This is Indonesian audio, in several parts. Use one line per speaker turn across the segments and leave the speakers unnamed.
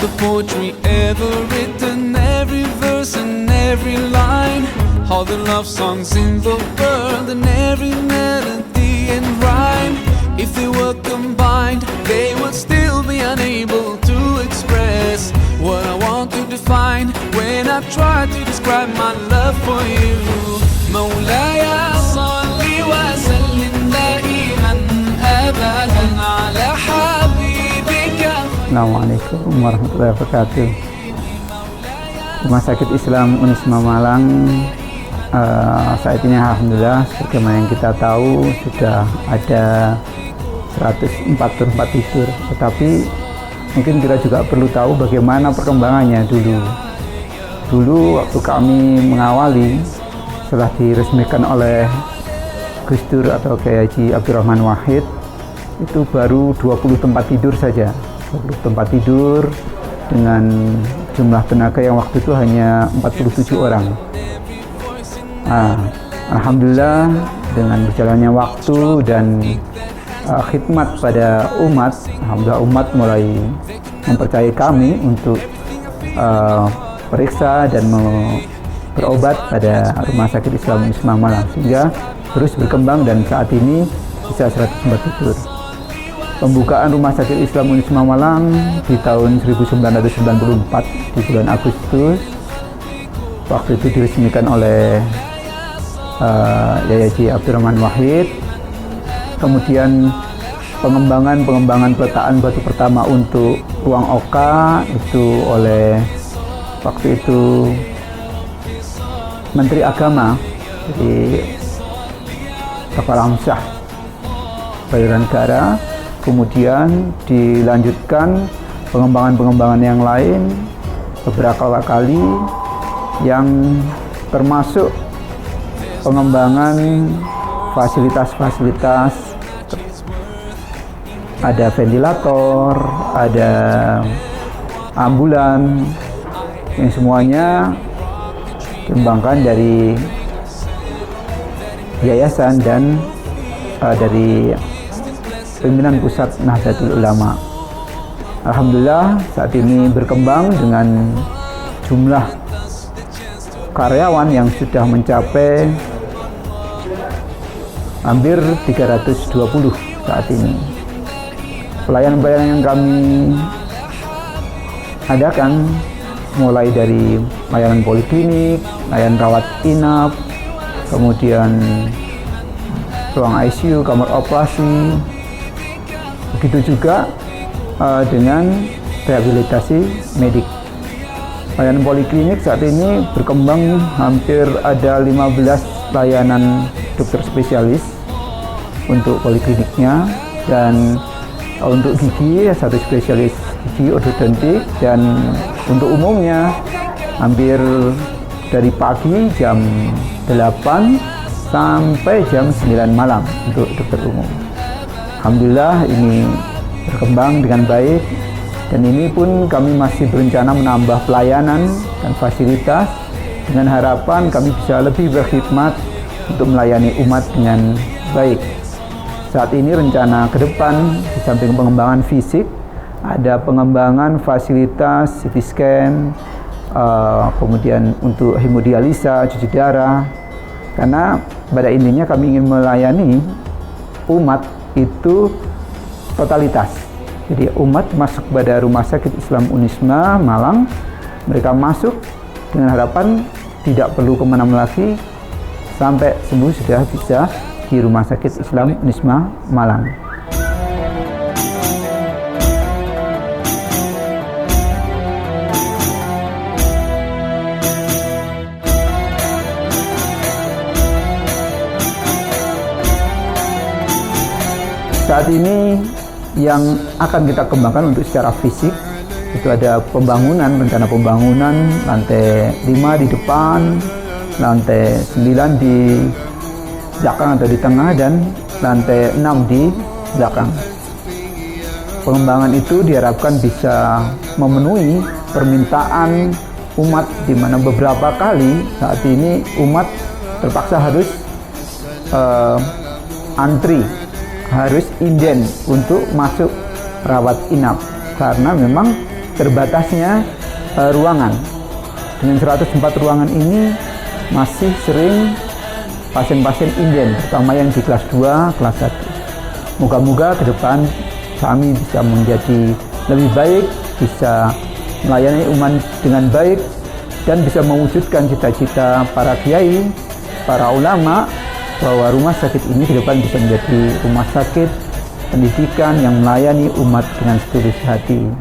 the poetry ever written, every verse and every line, all the love songs in the world and every melody and rhyme. If they were combined, they would still be unable to express what I want to define when I try to describe my love for you. مولاي صل وسلم دائما أبدا على حبيبك.
Assalamualaikum warahmatullahi wabarakatuh. Rumah Sakit Islam Unisma Malang saat ini alhamdulillah sebagaimana yang kita tahu sudah ada 104 tempat tidur, tetapi mungkin kita juga perlu tahu bagaimana perkembangannya dulu waktu kami mengawali setelah diresmikan oleh Gus Dur atau Kiai Haji Abdurrahman Wahid, itu baru 20 tempat tidur saja, 20 tempat tidur dengan jumlah tenaga yang waktu itu hanya 47 orang. Alhamdulillah dengan berjalannya waktu dan khidmat pada umat, alhamdulillah umat mulai mempercayai kami untuk periksa dan berobat pada Rumah Sakit Islam Unisma Malang, sehingga terus berkembang dan saat ini bisa 100 tempat tidur. Pembukaan Rumah Sakit Islam Unisma Malang di tahun 1994 di bulan Agustus, waktu itu diresmikan oleh Kiai Haji Abdurrahman Wahid. Kemudian pengembangan peletaan batu pertama untuk ruang oka itu oleh waktu itu Menteri Agama, jadi Kepala Hamzah Badan Negara. Kemudian dilanjutkan pengembangan yang lain beberapa kali, yang termasuk pengembangan fasilitas, ada ventilator, ada ambulan, yang semuanya dikembangkan dari yayasan dan dari pimpinan pusat Nahdlatul Ulama. Alhamdulillah saat ini berkembang dengan jumlah karyawan yang sudah mencapai hampir 320 saat ini. Pelayanan yang kami adakan mulai dari layanan poliklinik, layanan rawat inap, kemudian ruang ICU, kamar operasi, begitu juga dengan rehabilitasi medik. Layanan poliklinik saat ini berkembang, hampir ada 15 layanan dokter spesialis untuk polikliniknya, dan untuk gigi 1 spesialis gigi ortodontik, dan untuk umumnya hampir dari pagi jam 8 sampai jam 9 malam untuk dokter umum. Alhamdulillah ini berkembang dengan baik, dan ini pun kami masih berencana menambah pelayanan dan fasilitas dengan harapan kami bisa lebih berkhidmat untuk melayani umat dengan baik. Saat ini rencana ke depan di samping pengembangan fisik, ada pengembangan fasilitas CT scan, kemudian untuk hemodialisa, cuci darah, karena pada intinya kami ingin melayani umat itu totalitas. Jadi umat masuk pada Rumah Sakit Islam Unisma Malang, mereka masuk dengan harapan tidak perlu kemana-mana lagi, sampai sembuh sudah bisa di Rumah Sakit Islam Unisma Malang. Saat ini yang akan kita kembangkan untuk secara fisik itu ada rencana pembangunan lantai 5 di depan, lantai 9 di belakang atau di tengah, dan lantai 6 di belakang. Pengembangan itu diharapkan bisa memenuhi permintaan umat, di mana beberapa kali saat ini umat terpaksa harus antri, harus inden untuk masuk rawat inap, karena memang terbatasnya ruangan. Dengan 104 ruangan ini masih sering pasien-pasien inden, terutama yang di kelas 2, kelas 1. Moga-moga ke depan kami bisa menjadi lebih baik, bisa melayani umat dengan baik, dan bisa mewujudkan cita-cita para kiai, para ulama, bahwa rumah sakit ini ke depan bisa menjadi rumah sakit pendidikan yang melayani umat dengan setulus hati.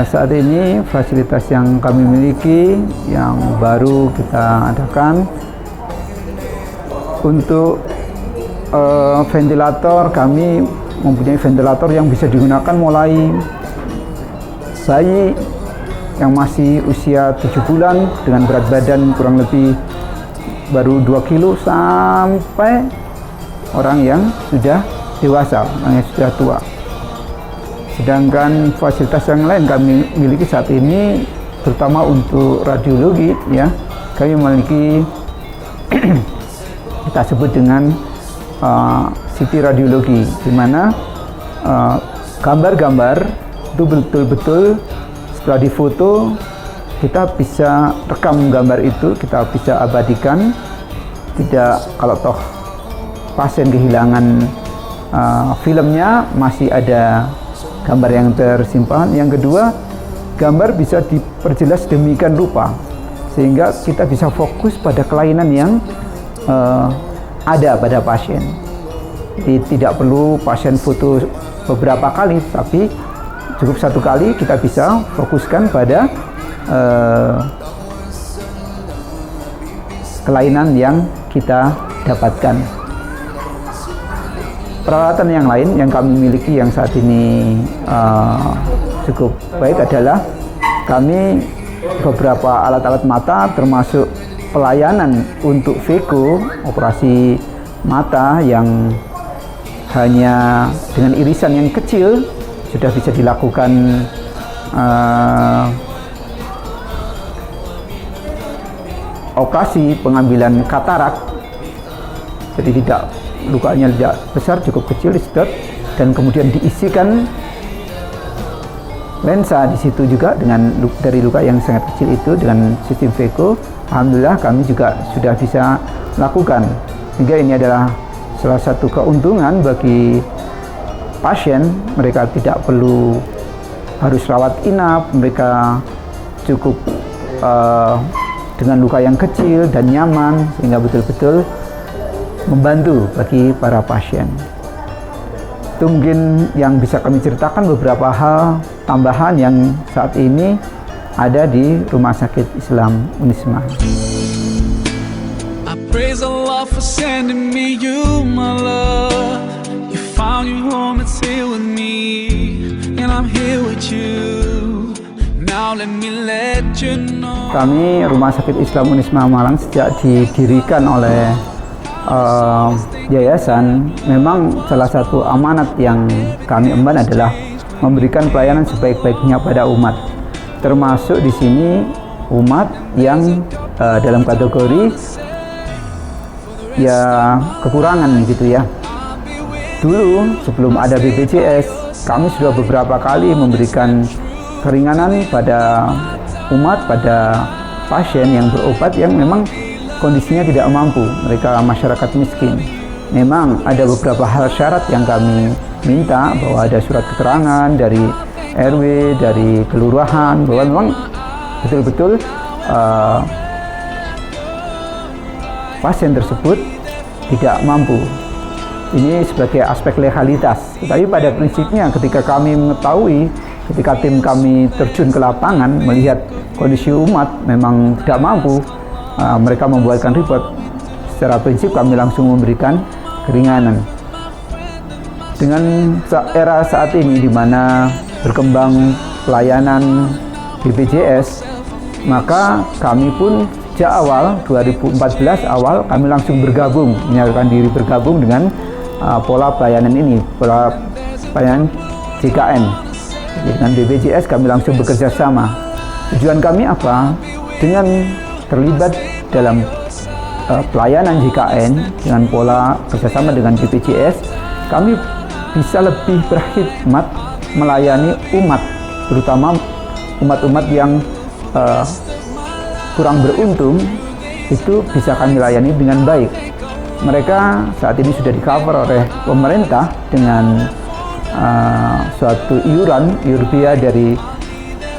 Saat ini fasilitas yang kami miliki yang baru kita adakan untuk ventilator. Kami mempunyai ventilator yang bisa digunakan mulai bayi yang masih usia 7 bulan dengan berat badan kurang lebih baru 2 kilo sampai orang yang sudah dewasa, orang yang sudah tua. Sedangkan fasilitas yang lain kami miliki saat ini, terutama untuk radiologi, ya, kami memiliki kita sebut dengan CT radiologi, di mana gambar-gambar itu betul-betul setelah difoto kita bisa rekam gambar itu, kita bisa abadikan. Tidak, kalau toh pasien kehilangan filmnya, masih ada gambar yang tersimpan. Yang kedua, gambar bisa diperjelas demikian rupa sehingga kita bisa fokus pada kelainan yang ada pada pasien. Jadi tidak perlu pasien foto beberapa kali, tapi cukup satu kali kita bisa fokuskan pada kelainan yang kita dapatkan. Peralatan yang lain yang kami miliki yang saat ini cukup baik adalah kami beberapa alat-alat mata, termasuk pelayanan untuk VECO, operasi mata yang hanya dengan irisan yang kecil sudah bisa dilakukan operasi pengambilan katarak. Jadi lukanya tidak besar, cukup kecil, disedot, dan kemudian diisikan lensa di situ juga dari luka yang sangat kecil itu dengan sistem VECO. Alhamdulillah kami juga sudah bisa lakukan, sehingga ini adalah salah satu keuntungan bagi pasien. Mereka tidak perlu harus rawat inap, mereka cukup dengan luka yang kecil dan nyaman, sehingga betul-betul membantu bagi para pasien. Itu mungkin yang bisa kami ceritakan, beberapa hal tambahan yang saat ini ada di Rumah Sakit Islam Unisma.
I praise Allah for sending me you, my love. You found your home, it's here with me, and I'm here with you. Now let me let you know.
Kami Rumah Sakit Islam Unisma Malang sejak didirikan oleh yayasan, memang salah satu amanat yang kami emban adalah memberikan pelayanan sebaik-baiknya pada umat, termasuk di sini umat yang dalam kategori ya kekurangan gitu ya. Dulu sebelum ada BPJS, kami sudah beberapa kali memberikan keringanan pada umat, pada pasien yang berobat yang memang kondisinya tidak mampu, mereka masyarakat miskin. Memang ada beberapa hal syarat yang kami minta, bahwa ada surat keterangan dari RW, dari kelurahan, bahwa memang betul-betul pasien tersebut tidak mampu. Ini sebagai aspek legalitas. Tetapi pada prinsipnya ketika kami mengetahui, ketika tim kami terjun ke lapangan melihat kondisi umat memang tidak mampu, mereka membuatkan report, secara prinsip kami langsung memberikan keringanan. Dengan era saat ini di mana berkembang pelayanan BPJS, maka kami pun sejak awal 2014 awal kami langsung menyatakan diri bergabung dengan pola pelayanan ini, pola pelayanan JKN. Jadi dengan BPJS kami langsung bekerja sama. Tujuan kami apa? Dengan terlibat dalam pelayanan JKN dengan pola kerjasama dengan BPJS, kami bisa lebih berkhidmat melayani umat, terutama umat-umat yang kurang beruntung, itu bisa kami layani dengan baik. Mereka saat ini sudah di-cover oleh pemerintah dengan suatu iuran biaya dari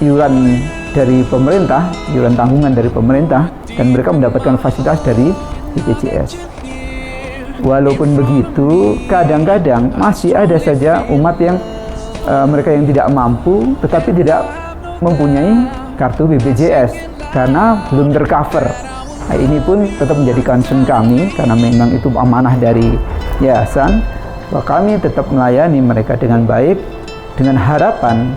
iuran dari pemerintah, iuran tanggungan dari pemerintah, dan mereka mendapatkan fasilitas dari BPJS. Walaupun begitu, kadang-kadang masih ada saja umat yang mereka yang tidak mampu tetapi tidak mempunyai kartu BPJS karena belum tercover. Nah, ini pun tetap menjadi concern kami karena memang itu amanah dari yayasan, bahwa kami tetap melayani mereka dengan baik dengan harapan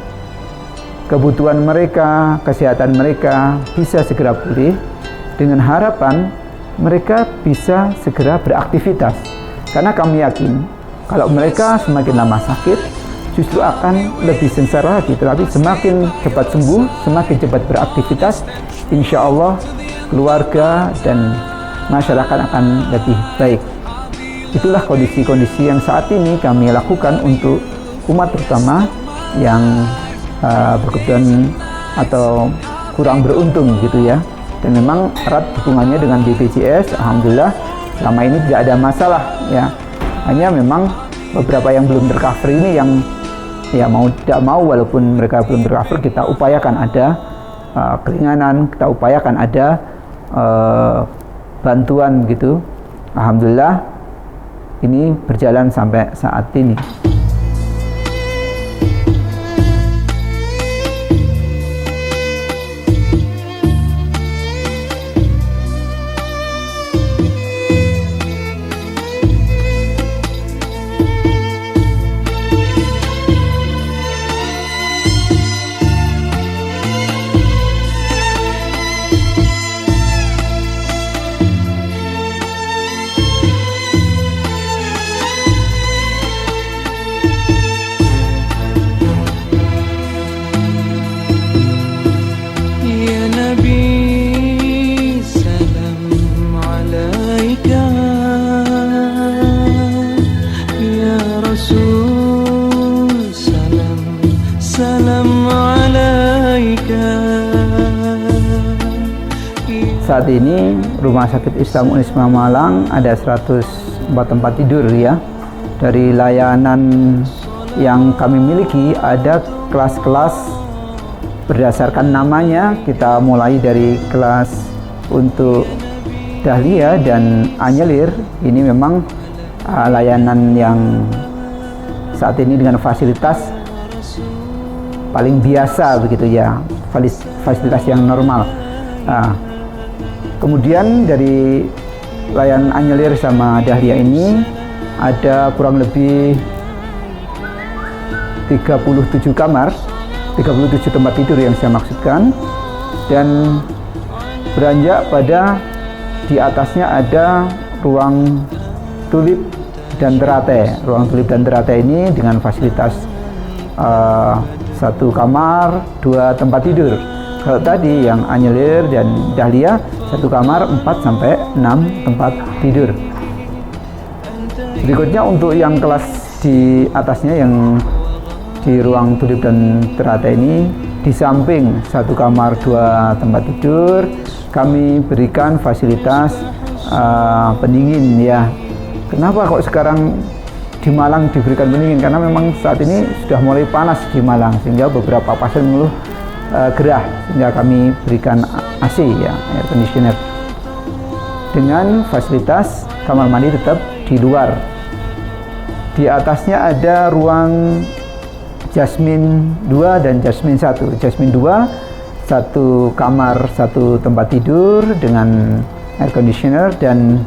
kebutuhan mereka, kesehatan mereka bisa segera pulih, dengan harapan mereka bisa segera beraktivitas. Karena kami yakin kalau mereka semakin lama sakit justru akan lebih sengsara lagi, tetapi semakin cepat sembuh, semakin cepat beraktivitas, insya Allah keluarga dan masyarakat akan lebih baik. Itulah kondisi-kondisi yang saat ini kami lakukan untuk umat terutama yang berkebutuhan atau kurang beruntung gitu ya. Dan memang erat hubungannya dengan BPJS, alhamdulillah selama ini tidak ada masalah ya. Hanya memang beberapa yang belum tercover ini yang ya mau tidak mau, walaupun mereka belum tercover, kita upayakan ada keringanan, kita upayakan ada bantuan gitu. Alhamdulillah ini berjalan sampai saat ini. Saat ini Rumah Sakit Islam Unisma Malang ada 104 tempat tidur ya. Dari layanan yang kami miliki ada kelas-kelas berdasarkan namanya. Kita mulai dari kelas untuk Dahlia dan Anyelir. Ini memang layanan yang saat ini dengan fasilitas paling biasa begitu ya, fasilitas yang normal. Kemudian dari layanan Anyelir sama Dahlia ini ada kurang lebih 37 kamar, 37 tempat tidur yang saya maksudkan, dan beranjak pada di atasnya ada ruang tulip dan teratai. Ruang tulip dan teratai ini dengan fasilitas 1 kamar, 2 tempat tidur. Kalau tadi yang Anyelir dan Dahlia 1 kamar 4 sampai 6 tempat tidur. Berikutnya untuk yang kelas di atasnya yang di ruang tulip dan teratai ini, di samping 1 kamar 2 tempat tidur, kami berikan fasilitas pendingin ya. Kenapa kok sekarang di Malang diberikan pendingin? Karena memang saat ini sudah mulai panas di Malang sehingga beberapa pasien mengeluh gerah, sehingga kami berikan AC ya, air conditioner, dengan fasilitas kamar mandi tetap di luar. Di atasnya ada ruang Jasmine 2 dan Jasmine 1. Jasmine 2 1 kamar 1 tempat tidur dengan air conditioner dan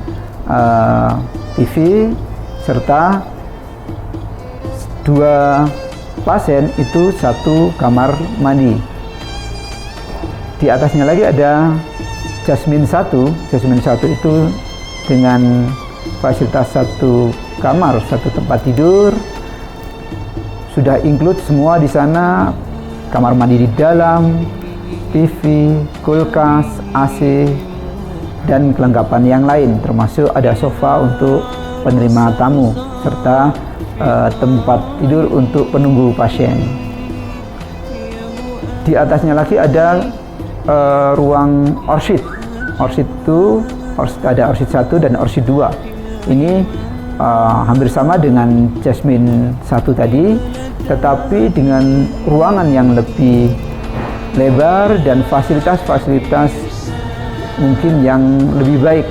TV, serta 2 pasien itu 1 kamar mandi. Di atasnya lagi ada Jasmine 1. Jasmine 1 itu dengan fasilitas 1 kamar 1 tempat tidur, sudah include semua di sana, kamar mandi di dalam, TV, kulkas, AC, dan kelengkapan yang lain, termasuk ada sofa untuk penerima tamu serta tempat tidur untuk penunggu pasien. Di atasnya lagi ada ruang orsid. Orsid itu ada orsid 1 dan orsid 2. Ini hampir sama dengan Jasmine 1 tadi, tetapi dengan ruangan yang lebih lebar dan fasilitas-fasilitas mungkin yang lebih baik,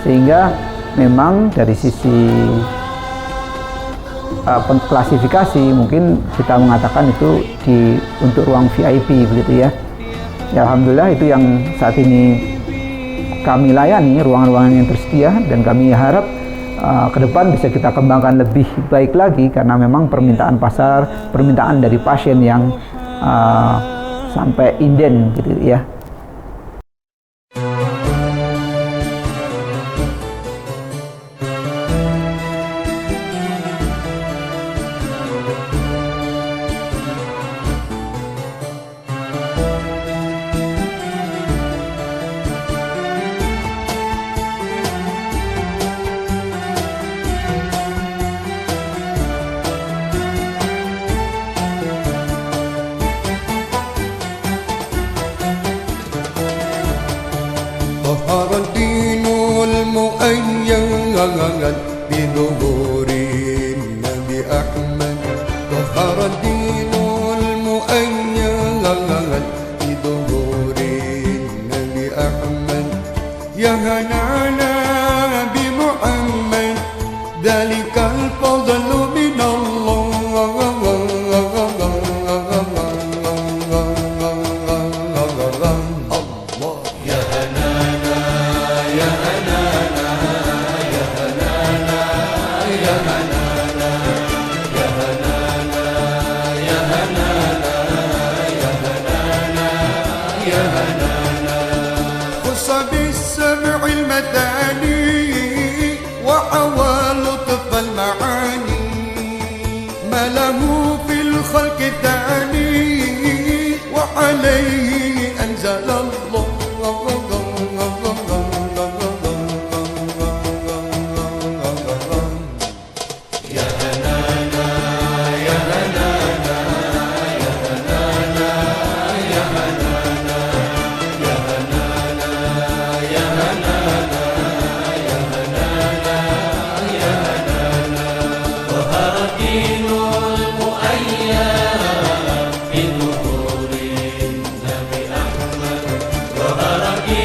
sehingga memang dari sisi klasifikasi mungkin kita mengatakan itu untuk ruang VIP begitu ya. Ya, alhamdulillah itu yang saat ini kami layani, ruangan-ruangan yang tersedia, dan kami harap ke depan bisa kita kembangkan lebih baik lagi karena memang permintaan pasar, permintaan dari pasien yang sampai inden gitu ya.
ظهر الدين المؤيد بظهور النبي أحمد. ظهر الدين المؤيد بظهور النبي أحمد. يا هنانا بمحمد ذلك الفضل من الله. خص بالسمع المداني وحوى لطف المعاني ما له في الخلق ثاني وعليه أنزل الله.
ظهر الدين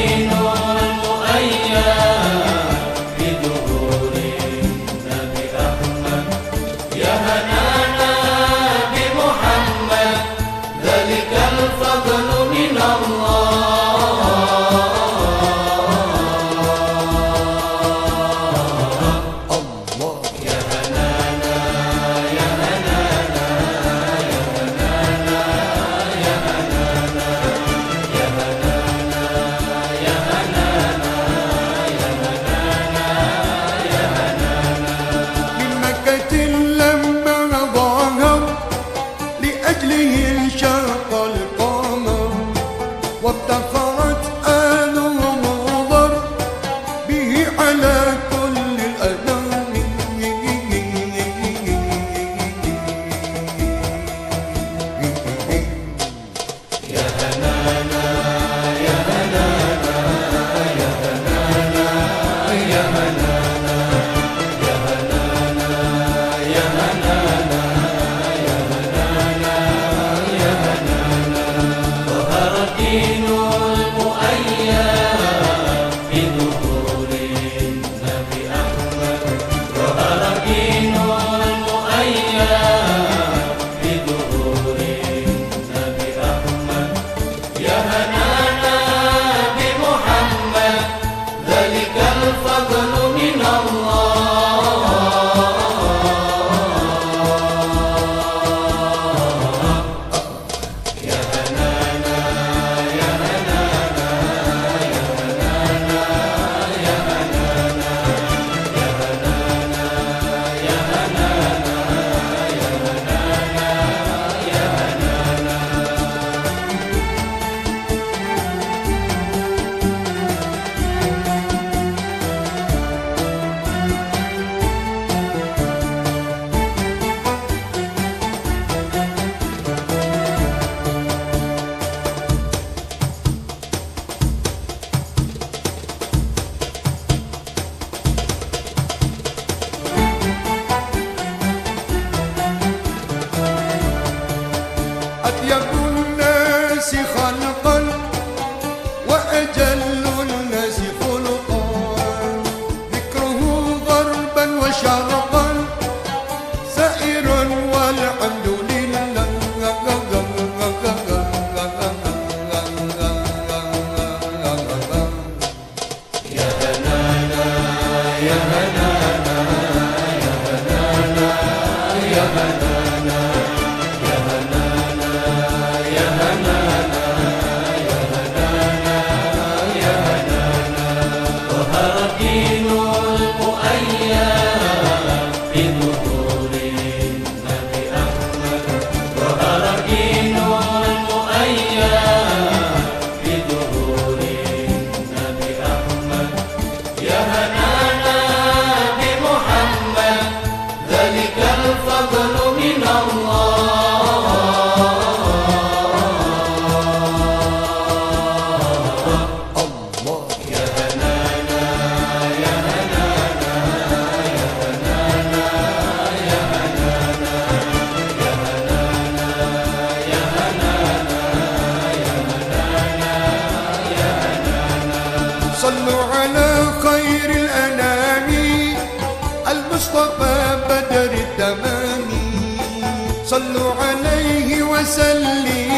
أطيب الناس خلقا وأجل الناس خلقا ذكره غربا وشرقا سائر والحمد لله صلوا على خير الأنام المصطفى بدر التمام صلوا عليه وسلموا